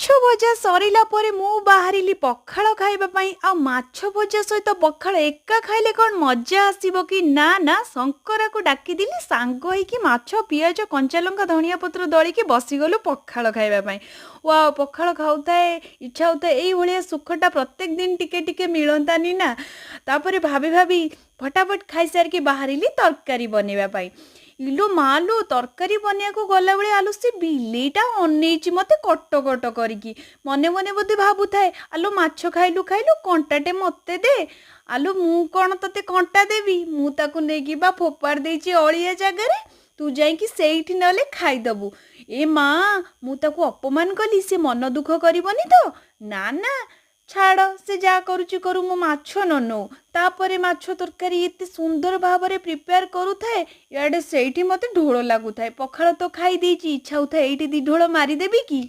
ଭଜା ସରିଲା ପରେ ମୁଁ ବାହାରିଲି ପଖାଳ ଖାଇବା ପାଇଁ। ଆଉ ମାଛ ଭଜା ସହିତ ପଖାଳ ଏକା ଖାଇଲେ କ'ଣ ମଜା ଆସିବ କି? ନା ନା, ଶଙ୍କରାକୁ ଡାକିଦେଲି, ସାଙ୍ଗ ହେଇକି ମାଛ, ପିଆଜ, କଞ୍ଚାଲଙ୍କା, ଧନିଆ ପତ୍ର ଦଳିକି ବସିଗଲୁ ପଖାଳ ଖାଇବା ପାଇଁ। ୱାଓ! ପଖାଳ ଖାଉଥାଏ, ଇଚ୍ଛା ହଉଥାଏ ଏଇଭଳିଆ ସୁଖଟା ପ୍ରତ୍ୟେକ ଦିନ ଟିକେ ଟିକେ ମିଳନ୍ତାନି ନା। ତାପରେ ଭାବି ଭାବି ଫଟାଫଟ ଖାଇସାରିକି ବାହାରିଲି ତରକାରୀ ବନେଇବା ପାଇଁ। ଇଲୋ ମାଲୋ, ତରକାରୀ ବନେଇବାକୁ ଗଲାବେଳେ ଆଲୋ ସେ ବିଲେଇଟା ଅନେଇଛି ମତେ କଟ କଟ କରିକି। ମନେ ମନେ ବୋଧେ ଭାବୁଥାଏ, ଆଲୋ ମାଛ ଖାଇଲୁ ଖାଇଲୁ, କଣ୍ଟାଟେ ମତେ ଦେ। ଆଲୋ ମୁଁ କ'ଣ ତତେ କଣ୍ଟା ଦେବି? ମୁଁ ତାକୁ ନେଇକି ବା ଫୋପାଡ଼ି ଦେଇଛି ଅଳିଆ ଜାଗାରେ। ତୁ ଯାଇକି ସେଇଠି ନହେଲେ ଖାଇଦବୁ। ଏ ମା, ମୁଁ ତାକୁ ଅପମାନ କଲି, ସେ ମନ ଦୁଃଖ କରିବନି ତ? ନା ନା, ଛାଡ଼, ସେ ଯାହା କରୁଛି କରୁ, ମୁଁ ମାଛ ନ ନଉ। ତାପରେ ମାଛ ତରକାରୀ ଏତେ ସୁନ୍ଦର ଭାବରେ ପ୍ରିପେୟାର କରୁଥାଏ, ଇଆଡ଼େ ସେଇଠି ମୋତେ ଢୋଳ ଲାଗୁଥାଏ। ପଖାଳ ତ ଖାଇ ଦେଇଛି, ଇଚ୍ଛା ହଉଥାଏ ଏଇଠି ଦି ଢୋଳ ମାରିଦେବି କି?